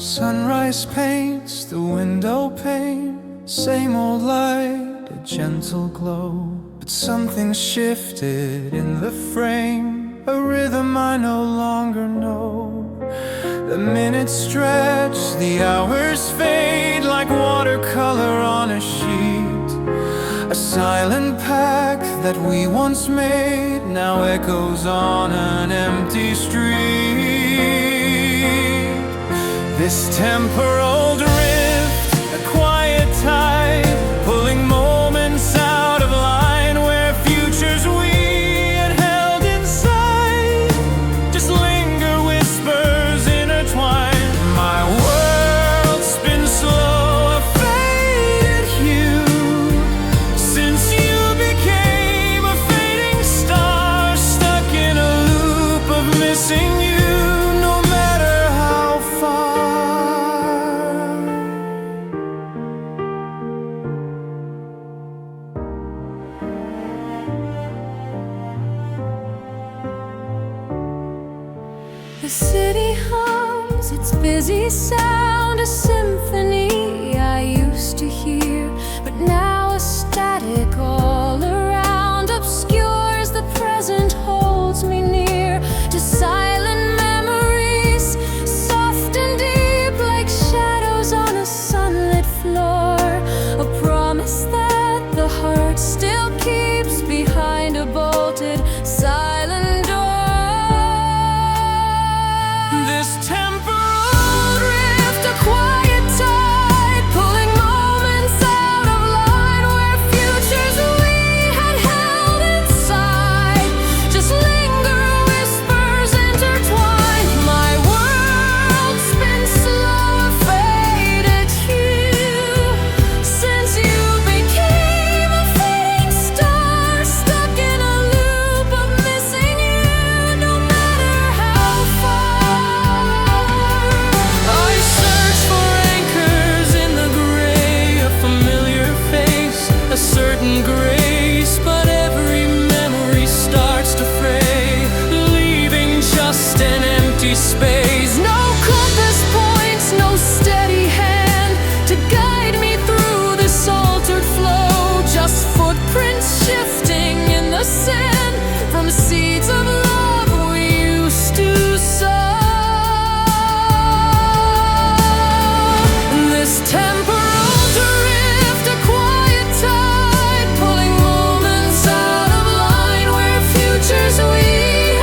Sunrise paints the window pane, same old light, a gentle glow. But something shifted in the frame, a rhythm I no longer know. The minutes stretch, the hours fade like watercolor on a sheet. A silent pact that we once made now echoes on an empty street. This temporal drift, a quiet tide, pulling moments out of line where futures we had held inside just linger, whispers intertwine. My world spins slow, a faded hue, since you became a fading star, stuck in a loop of missing you. The city hums its busy sound, a symphony I used to hear, but now a static all around obscures the present, holds me near to silent memories, soft and deep like shadows on a sunlit floor, a promise that the heart still keeps behind a bolted silent door. This temporal drift, a quiet tide, pulling moments out of line where futures we had held inside just linger, whispers intertwine. My world spins slow, a faded hue, since you became a fading star, stuck in a loop of missing you, no matter how far. I search for anchors in the gray, a familiar face, a certain grace, but every memory starts to fray, leaving just an empty space. No compass points, no steady hand to guide me through this altered flow, just footprints shifting in the sand from seeds of love we used to sow. This temporal drift, a quiet tide, pulling moments out of line where futures we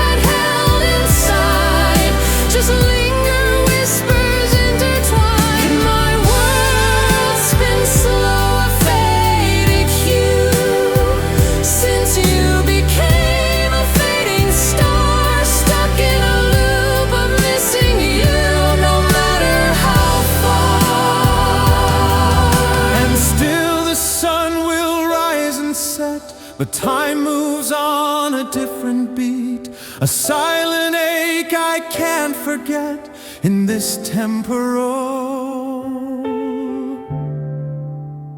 had held inside just linger, whispers intertwine. My world spins slow, a faded hue, since you became a fading star, stuck in a loop of missing you, no matter how far. And still the sun will rise and set, but time moves on a different beat, a silent ache I can't forget in this temporal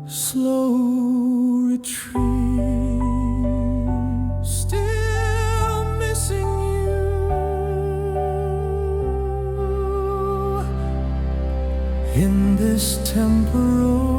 slow retreat. Still missing you in this temporal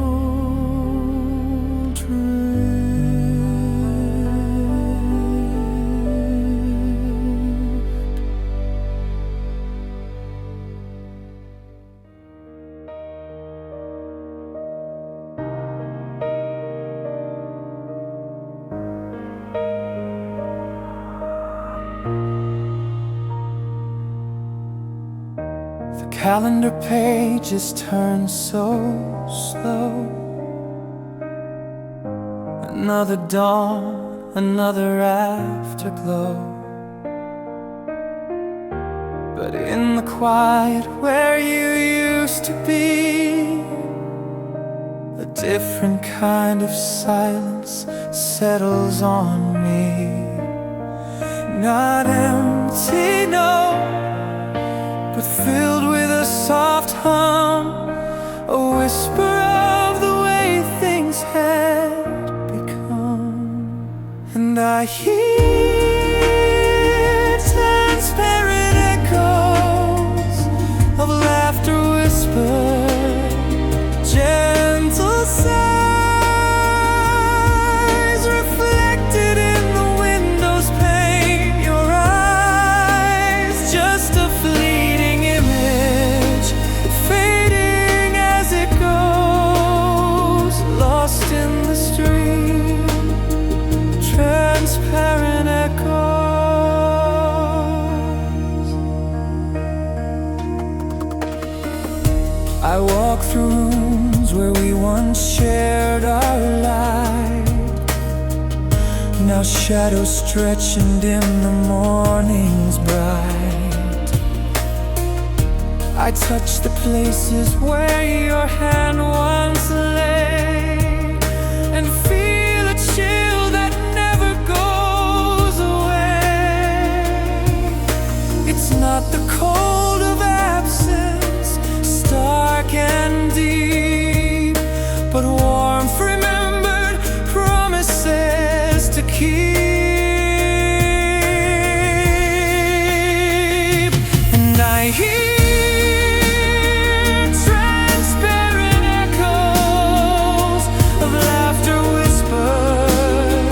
The calendar pages turn so slow. Another dawn, another afterglow. But in the quiet where you used to be, a different kind of silence settles on me. Not empty, no, but filled with a soft hum, a whisper of the way things had become. And I hear transparent echoes of laughter whisper I walk through rooms where we once shared our light. Now shadows stretch and dim the morning's bright. I touch the places where your hand once lay and feel a chill that never goes away. It's not the cold of absence, stark and deep, but warmth remembered, promises to keep. And I hear transparent echoes of laughter whispered,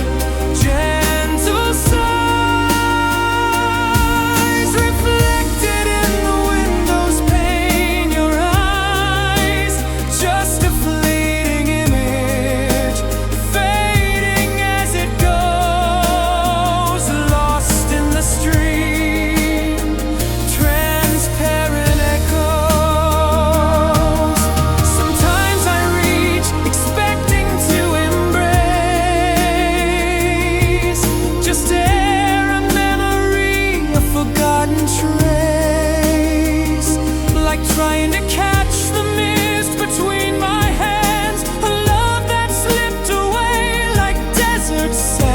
gentle sighs reflected in the window's pane. Your eyes, just a fleeting image, fading as it goes, lost in the stream, transparent echoes. Sometimes I reach, expecting to embrace, just air, a memory, a forgotten trace, like trying to catch the mist between my hands, a love that slipped away like desert sands,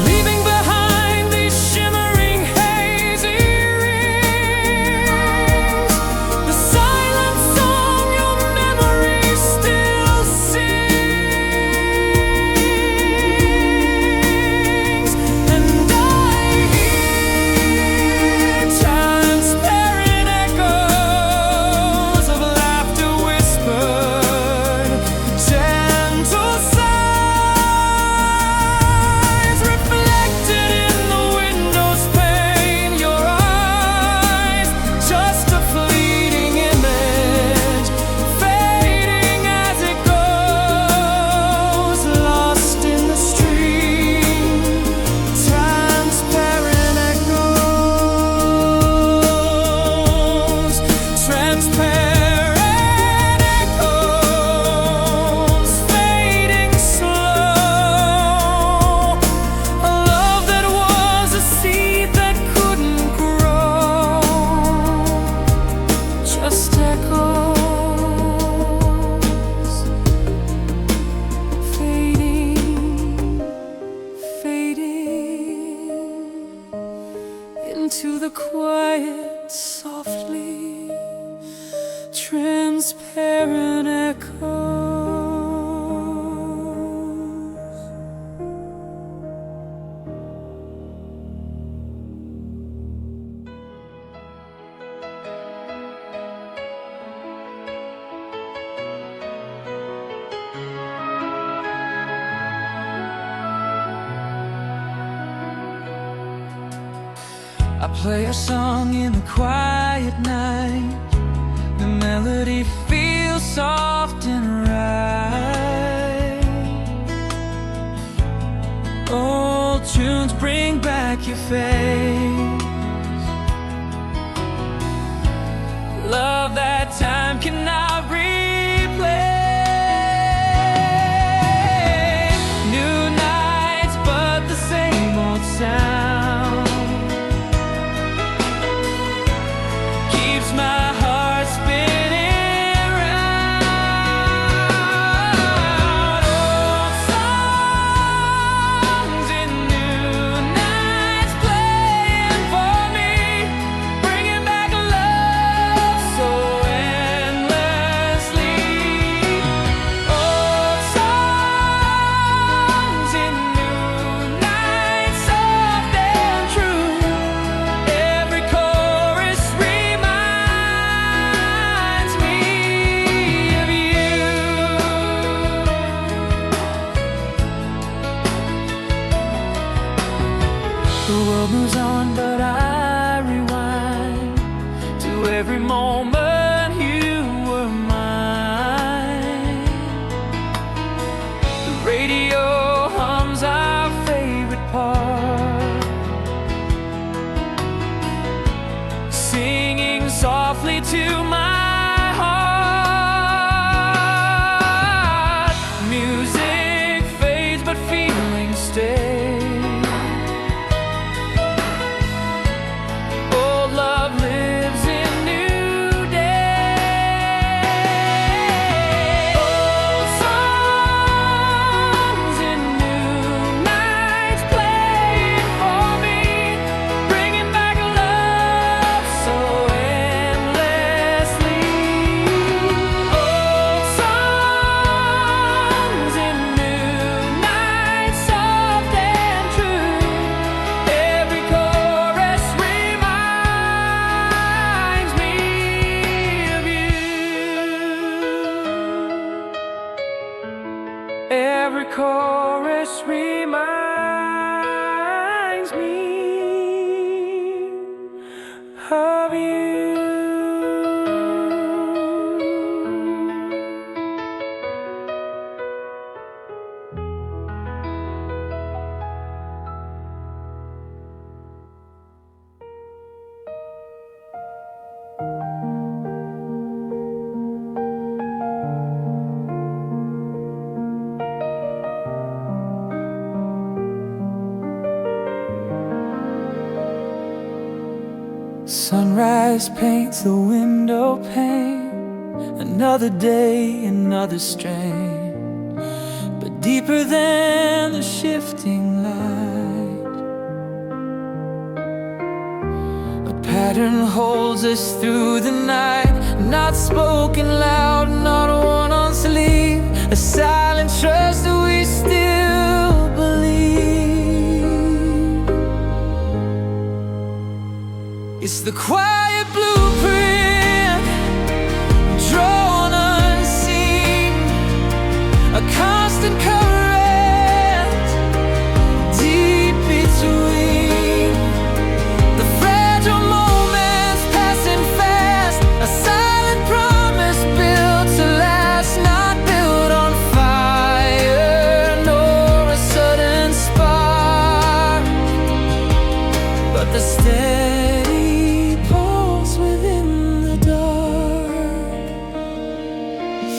leaving behind these shimmering hazy rings, the silent song your memory still sings. And I hear transparent echoes of laughter whispered, gentle sighs reflected in the window's pane. Your eyes, just a fleeting image, fading as it goes, lost in the stream, transparent echoes, transparent echoes, fading slow, a love that was a seed that couldn't grow, just echoes, fading, fading into the quiet softly, transparent echoes. I play a song in the quiet night. The melody feels soft and right. Old tunes bring back your face. Love that time cannot replay. New nights, but the same old sound keeps my heart spinning round. Old songs in new nights play softly to my heart. Music fades, but feelings stay. Old love lives in new day. Old songs in new nights playing for me, bringing back love so endlessly. Old songs in new nights, soft and true. Every chorus reminds me of you. Every chorus reminds me of you. Sunrise paints the window pane. Another day, another strain, but deeper than the shifting light. A pattern holds us through the night, not spoken loud, not worn on sleeve. A silent trust that we still believe. It's the quiet blueprint, drawn unseen, a constant current, deep between the fragile moments passing fast. A silent promise built to last, not built on fire nor a sudden spark, but the steady pulse within the dark.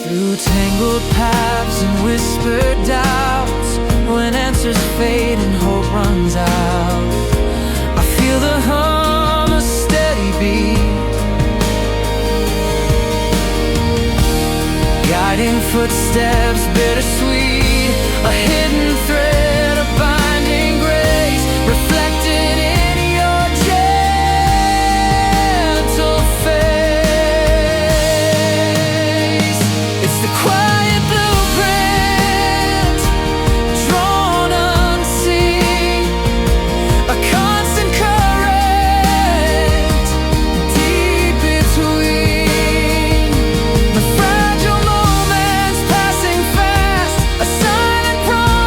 Through tangled paths and whispered doubts, when answers fade and hope runs out, I feel the hum, a steady beat, guiding footsteps bittersweet, a hidden thread, a binding grace, reflected in your gentle face. It's the quiet blueprint, drawn unseen, a constant current, deep between the fragile moments passing fast. A silent promise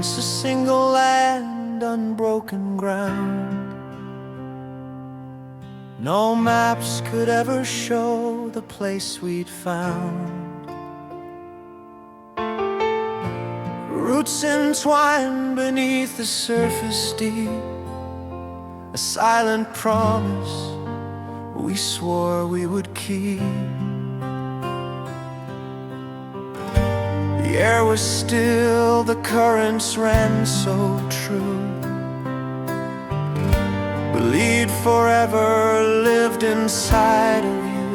once a single land, unbroken ground. No maps could ever show the place we'd found. Roots entwined beneath the surface deep, a silent promise we swore we would keep. The air was still, the currents ran so true. Believed forever lived inside of you.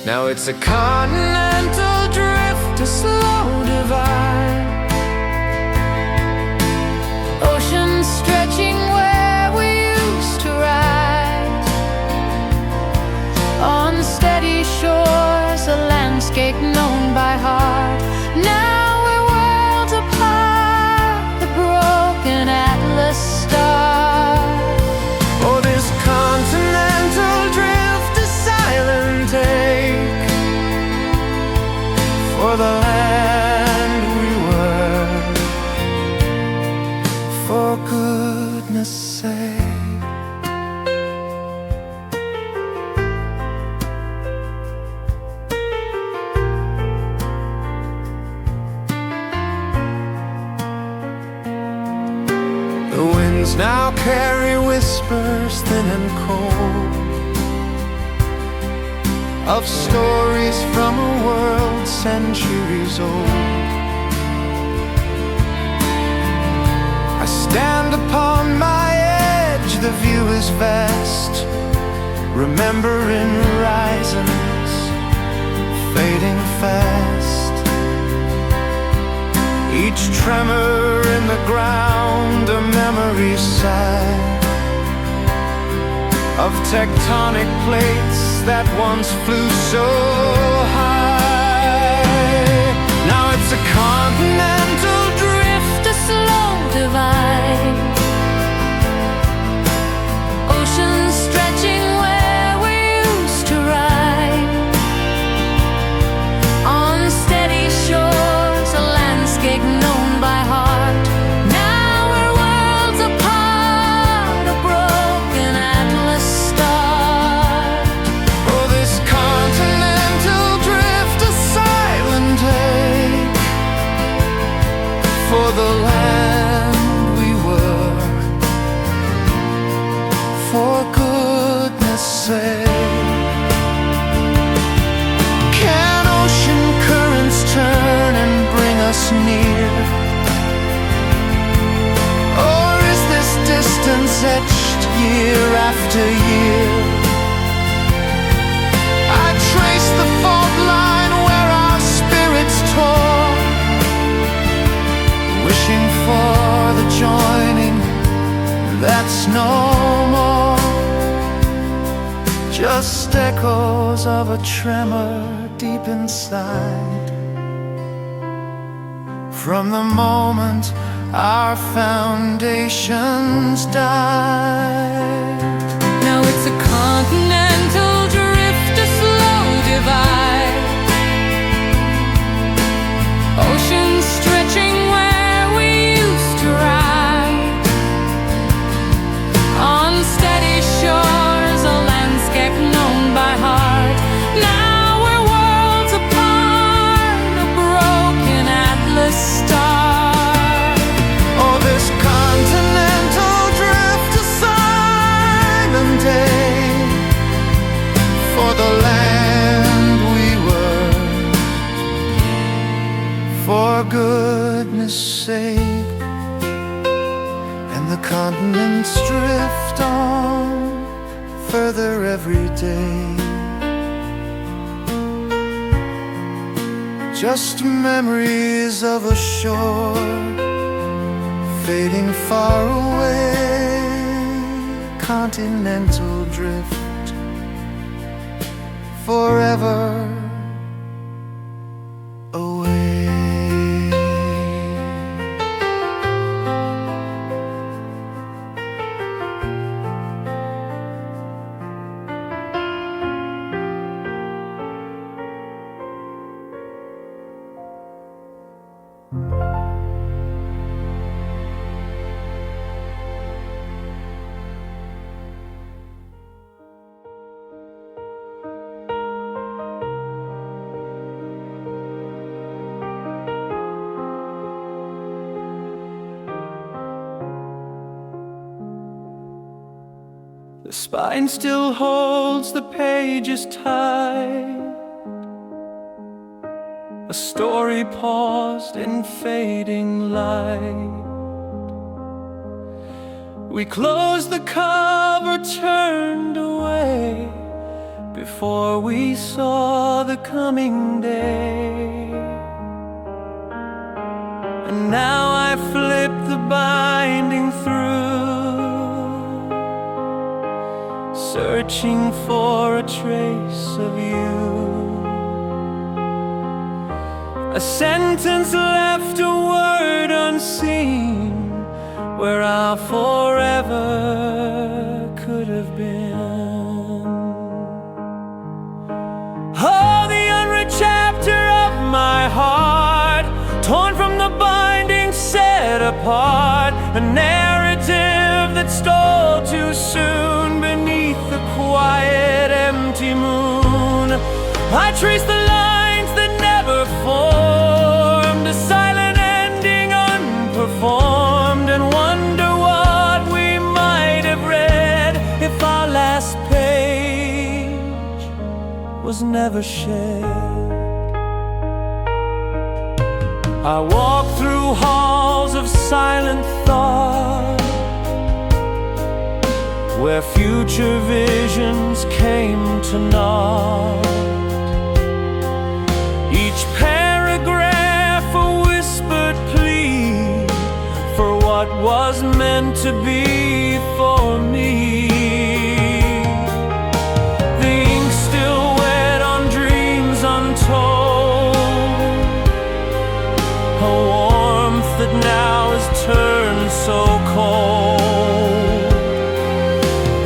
Now it's a continental drift, a slow divide. Oceans stretching where we used to ride. On steady shores, a landscape known by heart. Now we're worlds apart, the broken atlas star. Oh, this continental drift, a silent ache for the land we were. For goodness sake. The winds now carry whispers thin and cold of stories from a world centuries old. I stand upon my edge, the view is vast, remembering horizons fading fast. Each tremor in the ground, a memory sigh of tectonic plates that once flew so high. Now it's a continental drift, A slow divide. Oceans stretching where we used to ride. On steady shores, a landscape known by heart. Now we're worlds apart, a broken atlas star. oh, this continental drift, a silent ache for the land we were. For goodness sake. Can ocean currents turn and bring us near? Or is this distance etched year after year? I trace the fault line where our spirits tore, wishing for the joining that's no more. Just echoes of a tremor deep inside, from the moment our foundations died. Now it's a continental drift, a slow divide. Oceans stretching where we used to ride. On steady shores, a landscape known by heart. Now we're worlds apart, a broken atlas star. Oh, this continental drift, a silent ache for the land we were. For goodness sake. And the continents drift on further every day. Just memories of a shore fading far away. Continental drift forever away. The spine still holds the pages tight. A story paused in fading light. We closed the cover, turned away before we saw the coming day. And now I flip the binding through, searching for a trace of you. A sentence left, a word unseen, where our forever could have been. Oh, the unread chapter of my heart, torn from the binding, set apart. A narrative that stole too soon beneath the quiet, empty moon. I trace the lines that never formed, a silent ending unperformed, and wonder what we might have read if our last page was never shared. I walk through halls of silent thought, where future visions came to naught. Each paragraph a whispered plea for what was meant to be for me. The ink still wet on dreams untold, a warmth that now has turned so cold,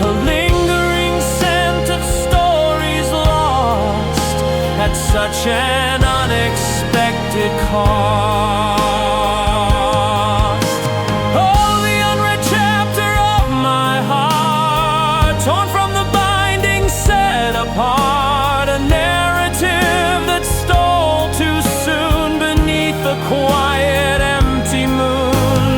a lingering scent of stories lost at such an unexpected cost. Oh, the unread chapter of my heart, torn from the binding, set apart. A narrative that stole too soon beneath the quiet, empty moon.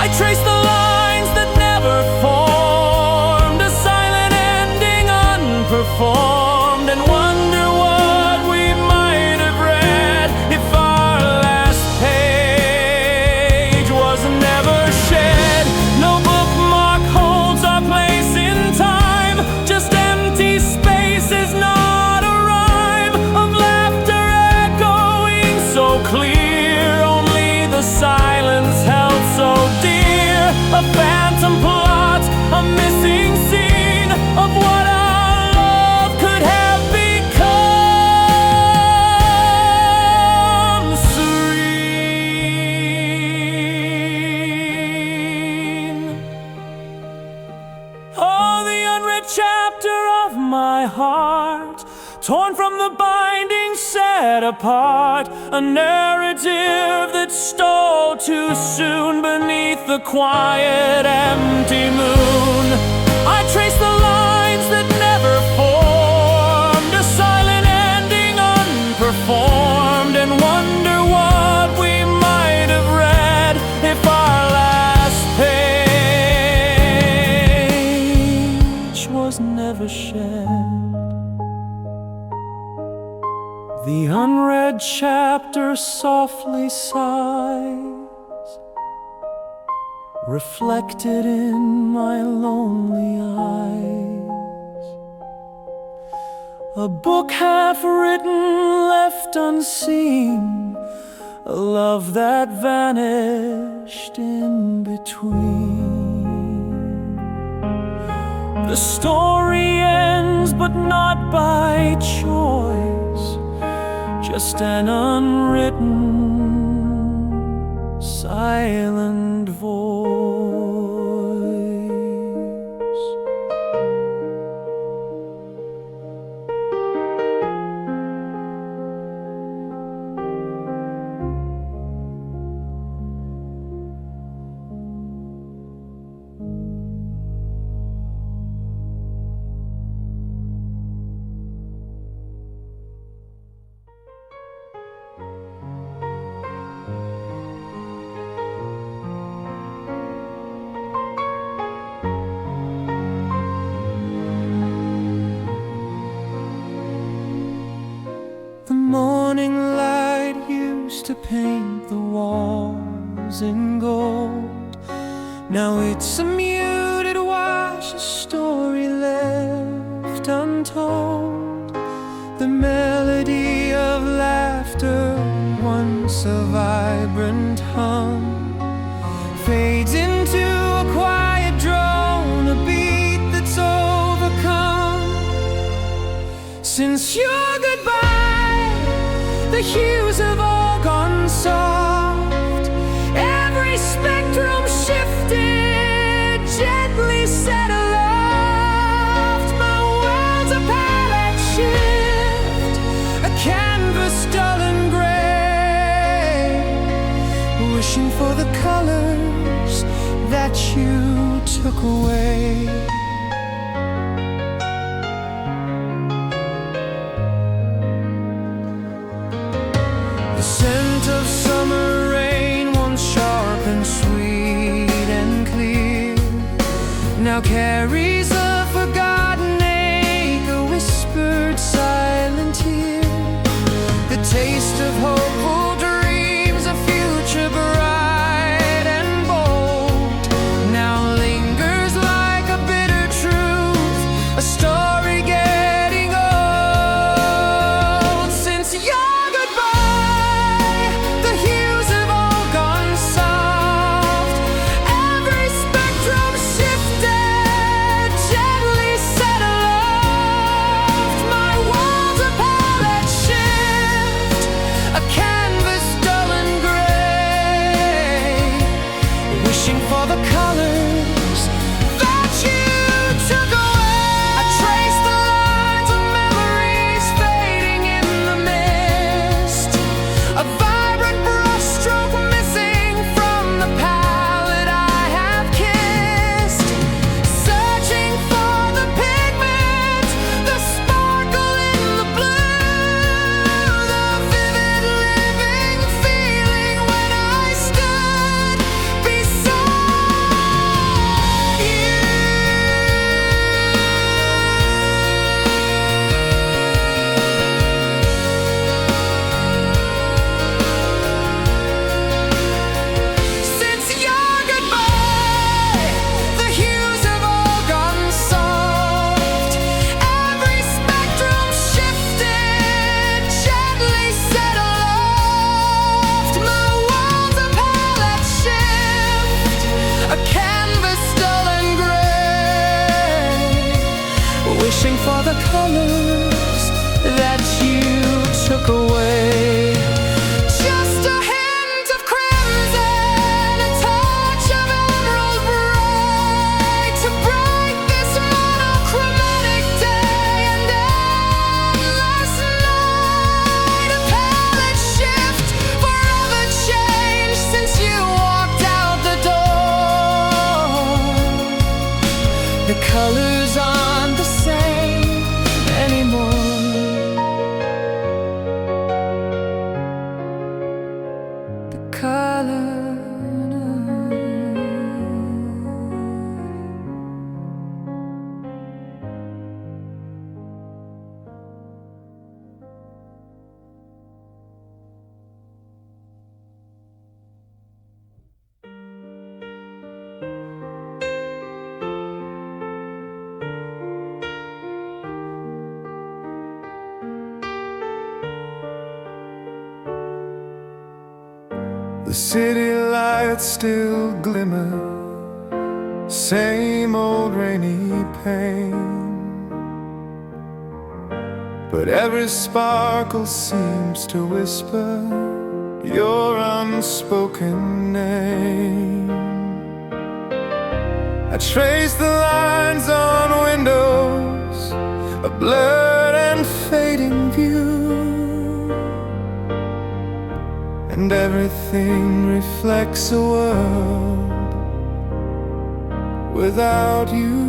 I trace the lines that never formed, a silent ending unperformed, and wonder what we might have read if our last page was never shared. No bookmark holds our place in time, just empty spaces, not a rhyme of laughter echoing so clear. Only the silence held so dear, a phantom plot, a missing scene of what our love could have become. Serene. Oh, the unread chapter of my heart, torn from the binding, set apart. A narrative that stole too soon beneath the quiet, empty moon. I trace the lines that never formed, a silent ending unperformed, and wonder what we might have read if our last page was never shared. The unread chapter softly sighs, reflected in my lonely eyes. A book half written, left unseen, a love that vanished in between. The story ends, but not by choice, just an unwritten, silent voice. morning light used to paint the walls in gold. Now it's a muted wash, a story left untold. The melody of laughter, once a vibrant hum, fades into a quiet drone, a beat that's overcome. Since your goodbye, the hues have all gone soft. Every spectrum shifted, gently set aloft. My world's a palette shift, a canvas dull and gray, wishing for the colors that you took away. The scent of summer rain, once sharp and sweet and clear, now carries a forgotten ache, a whispered silent tear. The taste of hopeful dreams, a future bright and bold, now lingers like a bitter truth, a story getting old. Since your goodbye, the hues have all gone soft. Every spectrum shifted, gently set aloft. My world's a palette shift, a canvas dull and gray, wishing for the colors that you took away. I trace the lines of memories fading in the mist, a vibrant brushstroke missing from the palette I have kissed, searching for the pigment, the sparkle in the blue, the vivid living feeling when I stood beside you. Since your goodbye, the hues have all gone soft. Every spectrum shifted, gently set aloft. My world's a palette shift, a canvas dull and gray, wishing for the colors that you took away. Just a hint of crimson, a touch of emerald bright, to bright this monochromatic day and endless night. A palette shift, forever changed since you walked out the door. The colors aren't the same anymore. The color. The city lights still glimmer, same old rainy pain, but every sparkle seems to whisper your unspoken name. I trace the lines on windows, a blurred and fading view, and everything reflects a world without you.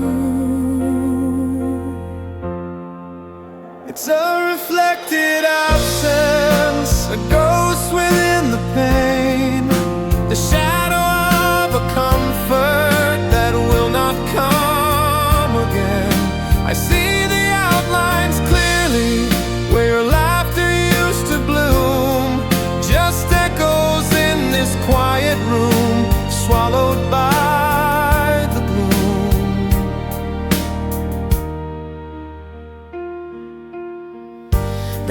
It's a reflected absence, a ghost within the pain, the shadow of a comfort that will not come again. I see the outlines clearly where your laughter used to bloom.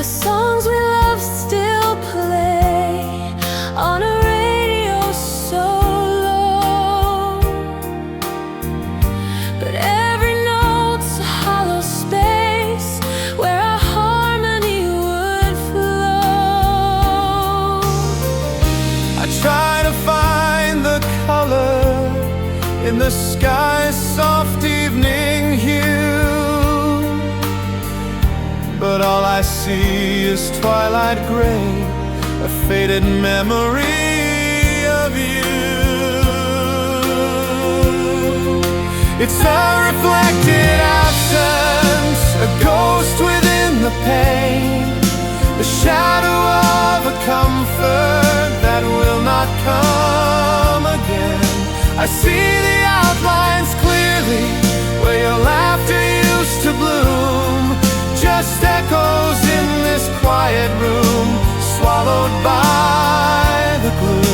The songs we love still play on a radio so low, but every note's a hollow space where our harmony would flow. I try to find the color in the sky's soft evening hue, but all I see is twilight gray, a faded memory of you. It's a reflected absence, a ghost within the pain, the shadow of a comfort that will not come again. I see the outlines clearly where your laughter used to bloom, just echoes in this quiet room, swallowed by the gloom.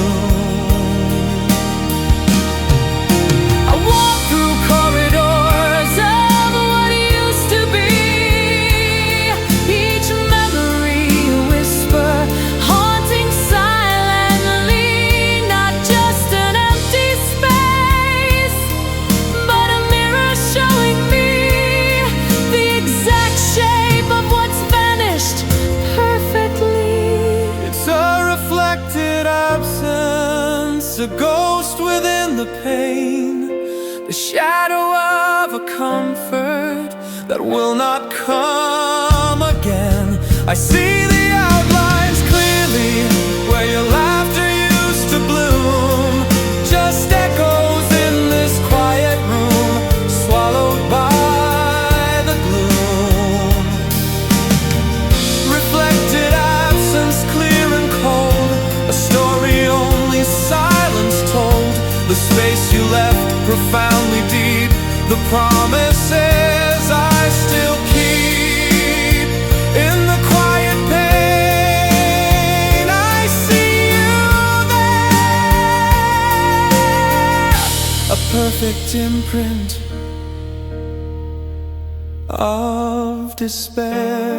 I walk through corridors of what used to be, each memory a whisper haunting silently, not just an empty space, but a mirror showing me the exact shape of what's vanished perfectly. It's a reflected absence, a ghost within the pain, the shadow of a comfort that will not come again. I see the outlines clearly where your laughter used to bloom, just echoes in this quiet room, swallowed by the gloom. Reflected absence, clear and cold, a story only silence told, the space you left profoundly deep, the promises I still keep. In the quiet pain, I see you there, a perfect imprint of despair.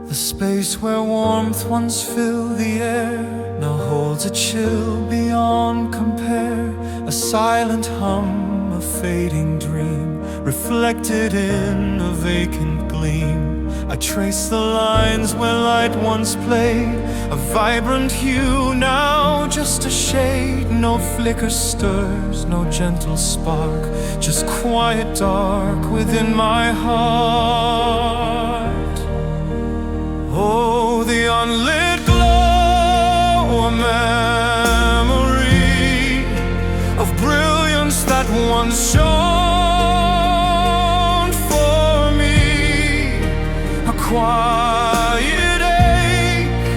The space where warmth once filled the air now holds a chill beyond compare, a silent hum, a fading dream, reflected in a vacant gleam. I trace the lines where light once played, a vibrant hue, now just a shade. No flicker stirs, no gentle spark, just quiet dark within my heart. Oh, the unlit glow, a memory of brilliance that once shone for me, a quiet ache,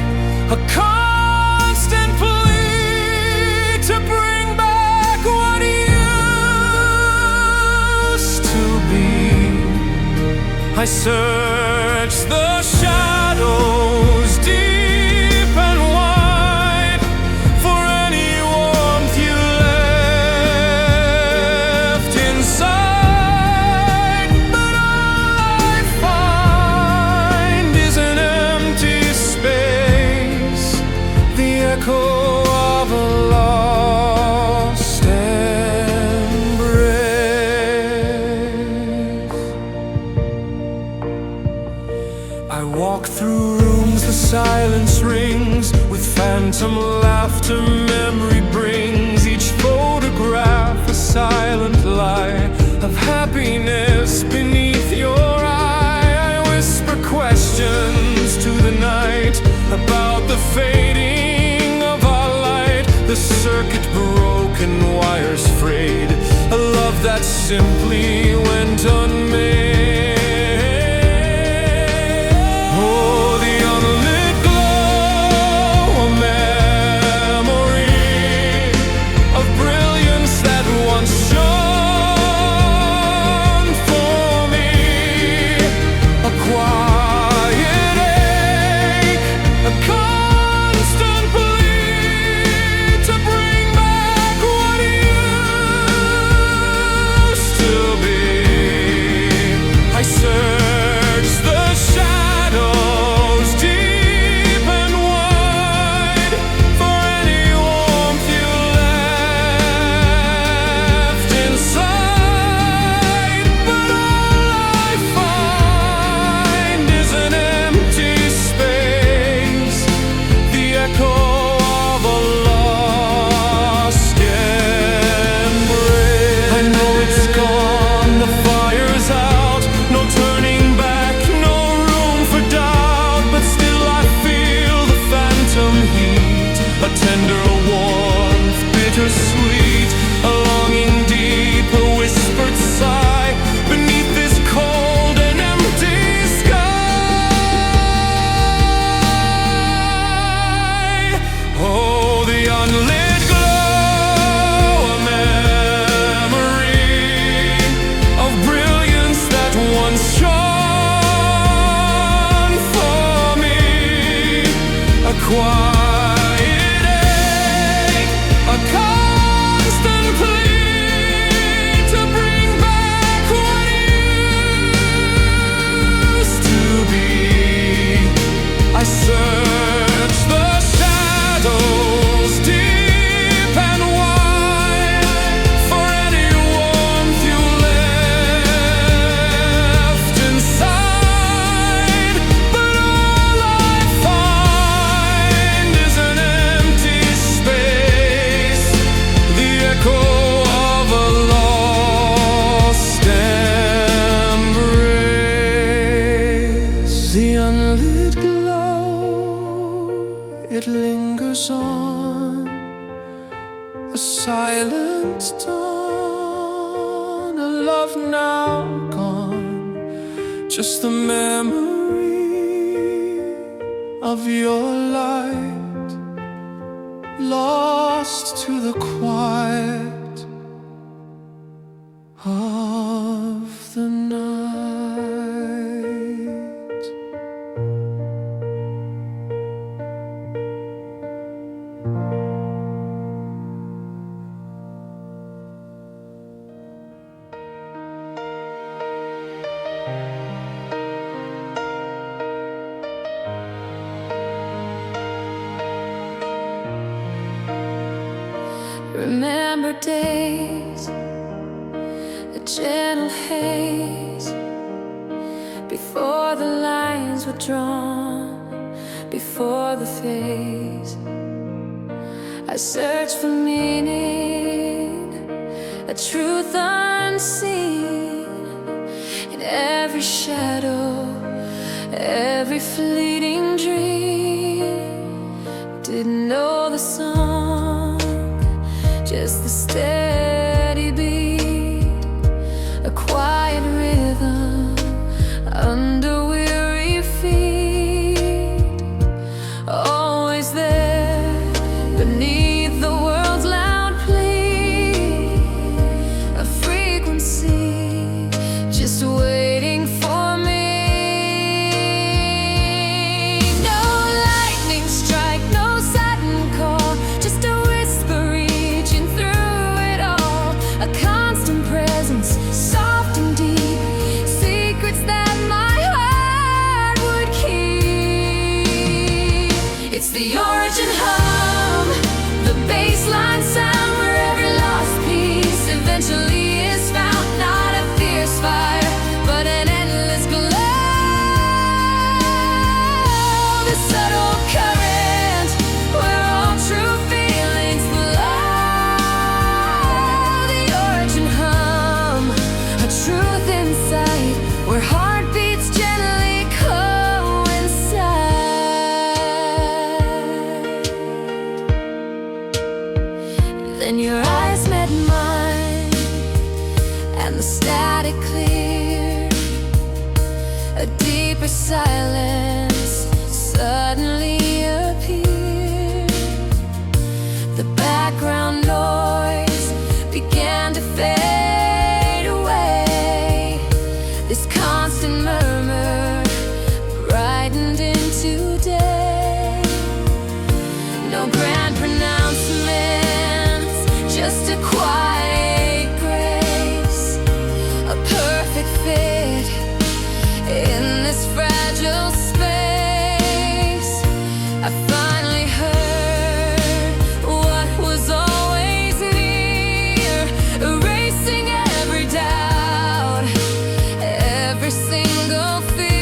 a constant plea to bring back what used to be. I search the shadows deep and wide for any warmth you left inside, but all I find is an empty space, the echo of a lost embrace. I walk through rooms, the silence rings with phantom laughter memory brings, each photograph a silent lie of happiness beneath your eye. I whisper questions to the night about the fading of our light, the circuit broken, wires frayed, a love that simply went unmade. Oh, the unlit glow, quiet ache, a constant plea to bring back what used to be. I search the shadows deep and wide for any warmth you left inside, but all I find is an empty space, the echo of a lost embrace. The unlit glow, it lingers on, a silent dawn, a love now gone, just the memory of your light, lost to the quiet of the night. Remember days, a gentle haze, before the lines were drawn, before the phase. I searched for meaning, a truth unseen, in every shadow, every fleeting dream. Didn't know the song, just the steady beat, a quiet rhythm under weary feet, always there beneath the world's loud plea, a frequency just waiting for me. No lightning strike, no sudden call, just a whisper reaching through it all, a constant presence, soft and deep, secrets that my heart would keep. It's the origin hum, the baseline sound where every lost piece eventually is found. Not a fierce fire, but an endless glow, the subtle current where all true feelings flow. The origin hum, a truth inside where heartbeats gently coincide. Then your eyes met mine, and the static cleared. A deeper silence suddenly appeared. The background noise began to fade away. This constant murmur brightened into day. No grand pronouncements, just a quiet grace, a perfect fit in this fragile space. I finally heard what was always near, erasing every doubt, every single fear.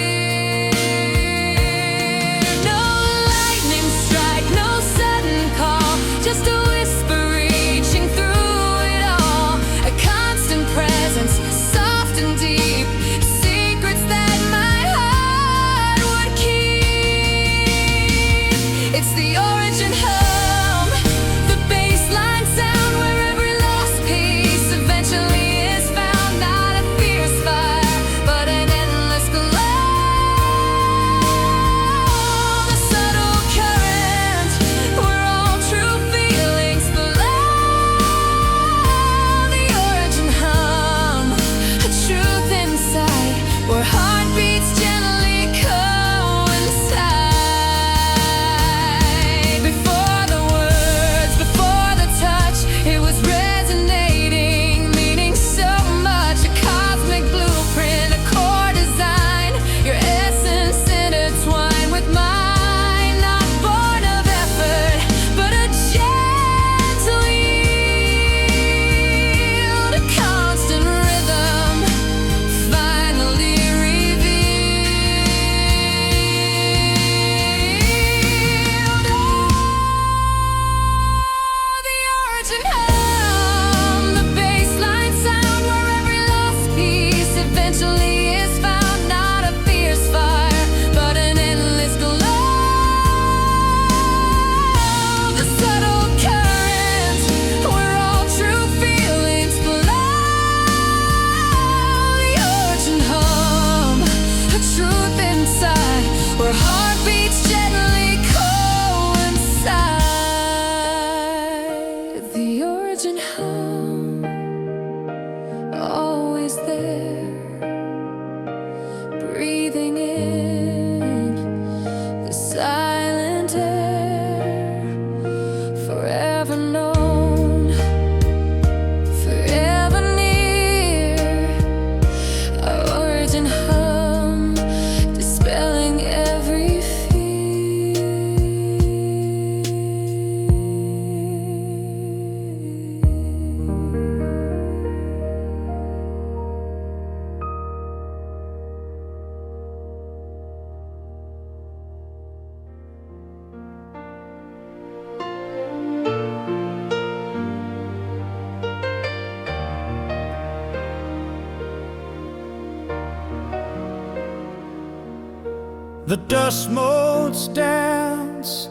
The dust motes dance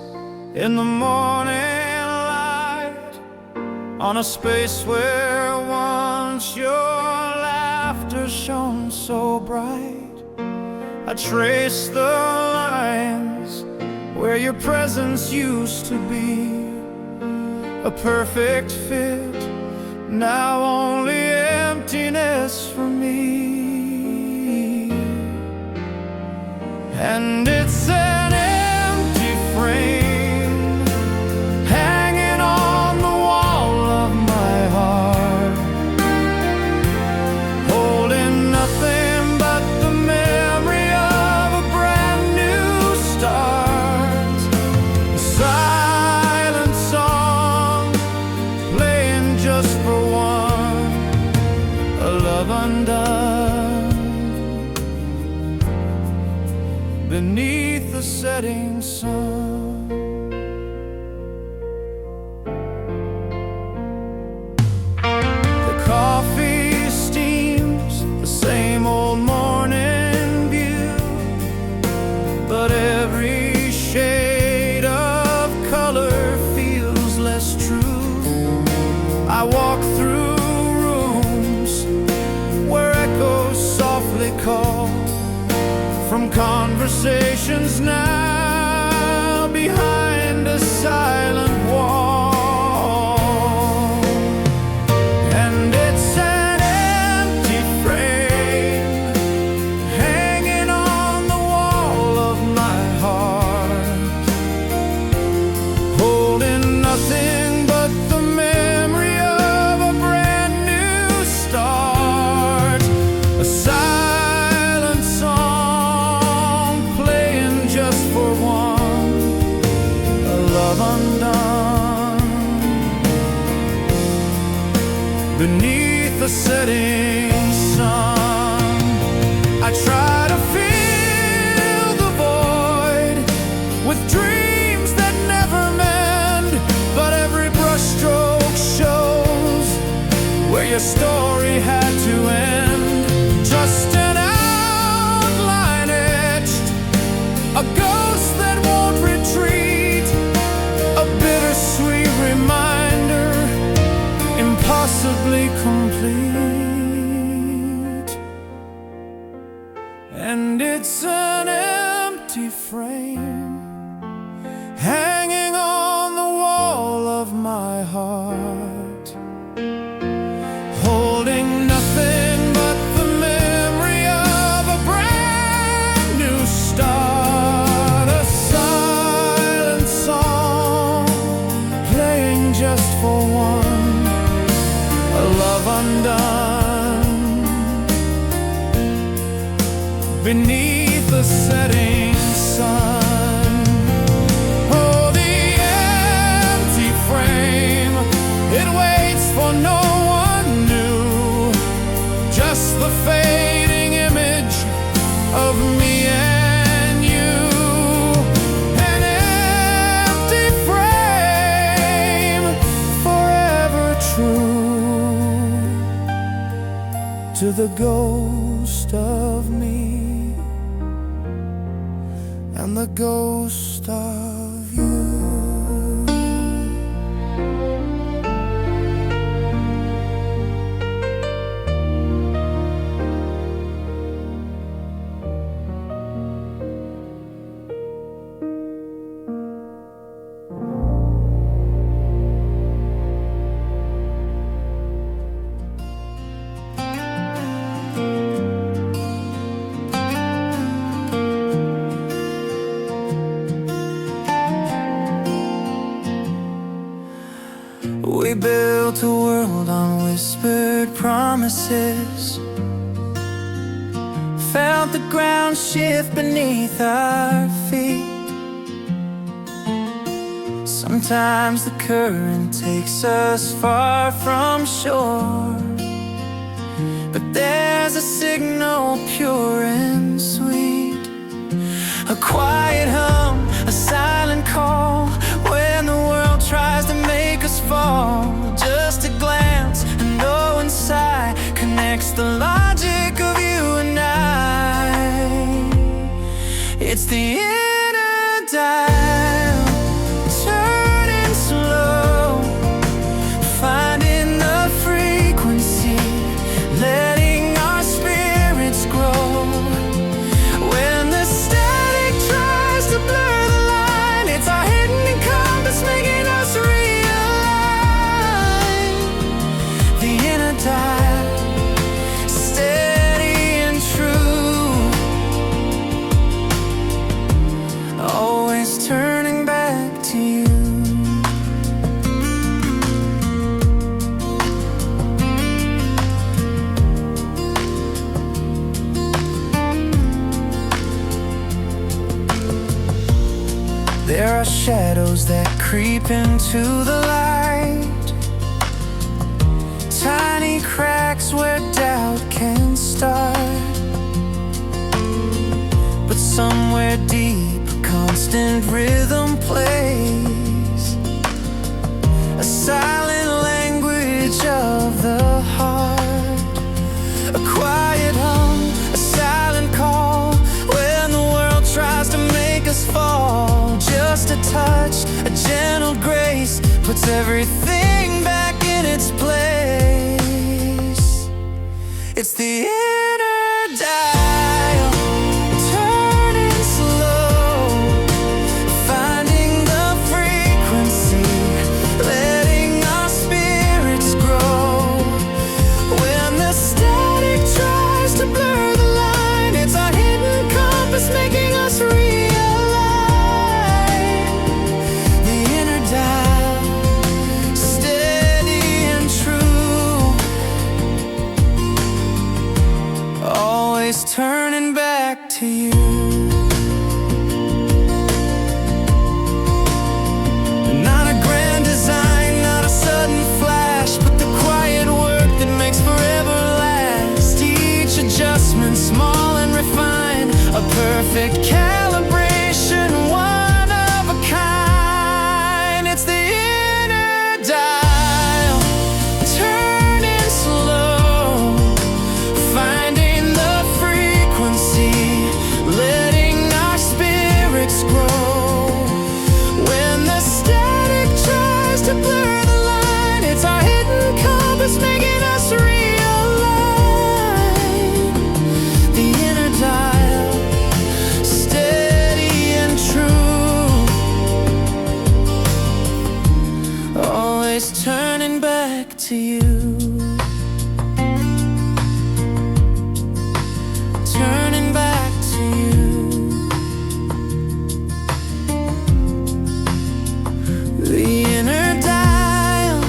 in the morning light on a space where once your laughter shone so bright. I trace the lines where your presence used to be, a perfect fit, now only emptiness for me. And it's an empty frame hanging on the wall of my heart, holding nothing but the memory of a brand new start. A silent song playing just for one, a love undone beneath the setting sun. The coffee steams, the same old morning view, but every shade of color feels less true. I walk through rooms where echoes softly call from conversations now behind a silent wall. And it's an empty frame hanging on the wall of my heart, holding nothing but the memory of a brand new start. A silent song just for one, a love undone beneath the setting sun. I try to fill the void with dreams that never mend, but every brushstroke shows where your story had to end. Just an outline etched, a ghost that won't retreat, a bittersweet reminder, impossibly complete. And it's an empty frame hanging on the wall of my heart, holding nothing but the memory of a brand new start. A silent song playing just for one, a love undone beneath the setting sun. Oh, the empty frame, it waits for no one new, just the fading image of me and you. An empty frame, forever true to the ghost of me and the ghost of you. We built a world on whispered promises, felt the ground shift beneath our feet. Sometimes the current takes us far from shore, but there's a signal pure and sweet, a quiet hum, a silent call when the world tries to make us fall. Just a glance, a knowing sigh connects the logic of you and I. It's the inner dial, turning slow, finding the frequency, letting our spirits grow. When the static tries to blur the line, it's our hidden compass making us realign. The inner dial, steady and true, always turning back to you. There are shadows that creep into the light, tiny cracks where doubt can start. But somewhere deep, a constant rhythm plays, a silent language of the heart, a quiet hum, a silent call when the world tries to make us fall. Just a touch, a gentle grace puts everything back in its place. It's the inner dial, turning slow, finding the frequency, letting our spirits grow. When the static tries to blur the line, it's our hidden compass making us realign. The inner dial, steady and true, always turning back to you. Not a grand design, not a sudden flash, but the quiet work that makes forever last. Each adjustment, small and refined, a perfect calibration, one of a kind. It's the inner dial, turning slow, finding the frequency, letting our spirits grow. When the static tries to blur the line, it's our hidden compass making us realign. The inner dial, steady and true, always turning back to you. Turning back to you. The inner dial,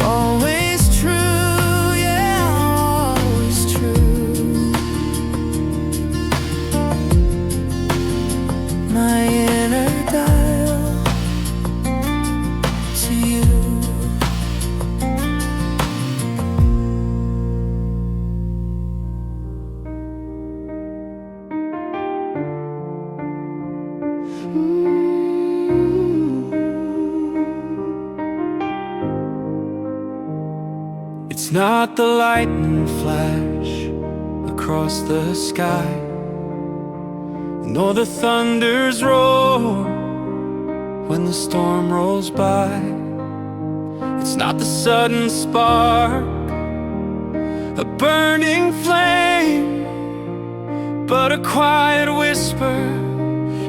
always true, yeah, always true. My inner dial, to you. It's not the lightning flash across the sky, nor the thunder's roar when the storm rolls by. It's not the sudden spark, a burning flame, but a quiet whisper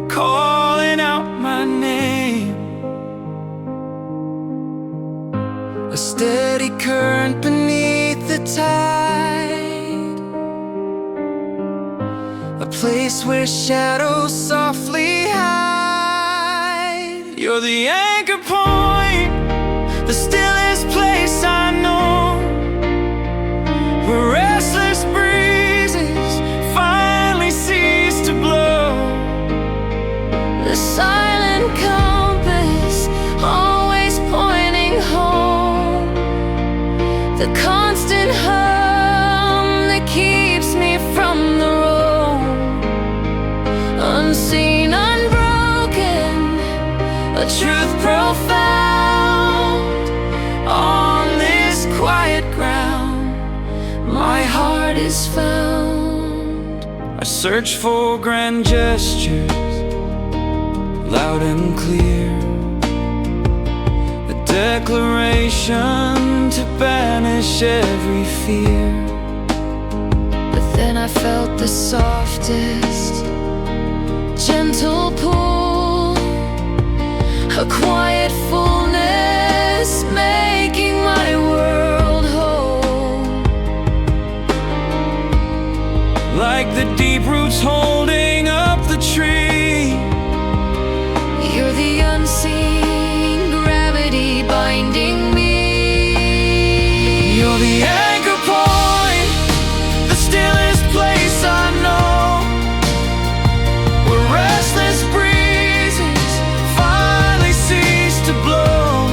calling out my name. A steady current beneath the tide, a place where shadows softly hide. You're the anchor point, the stillest place I know, where restless breezes finally cease to blow. The silent compass always pointing home, the constant hum that keeps me from the road. Unseen, unbroken, a truth profound. On this quiet ground, my heart is found. I search for grand gestures, loud and clear, a declaration to banish every fear. But then I felt the softest, gentle pull, a quiet fullness making my world whole. Like the deep roots holding up the tree, You're the unseen gravity binding me. you're the anchor point, the stillest place I know, where restless breezes finally cease to blow.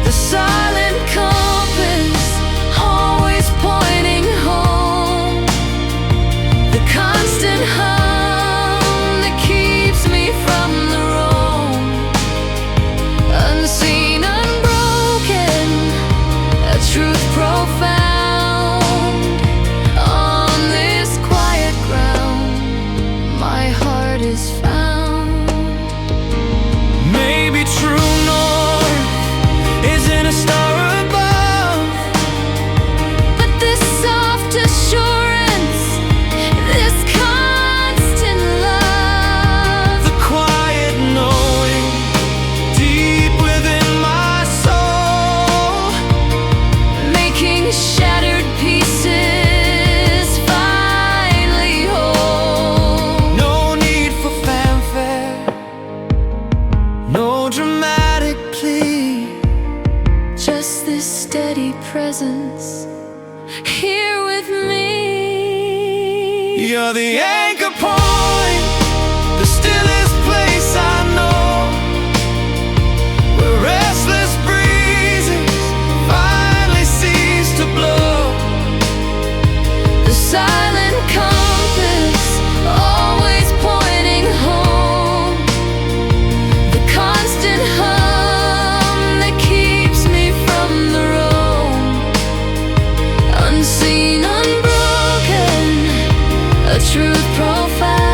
The silent compass always pointing home, the constant hum that keeps me from the roam. Unseen, unbroken, a truth profound. On this quiet ground, my heart is found. Maybe true north isn't a star above, But this soft assurance, this constant love, the quiet knowing deep within my soul, making shattered pieces finally whole. no need for fanfare, no dramatic plea, Just this steady presence here with me. you're the anchor point, the stillest place I know, where restless breezes finally cease to blow. The silent compass always pointing home, the constant hum that keeps me from the roam. Unseen, unbroken, a truth profound.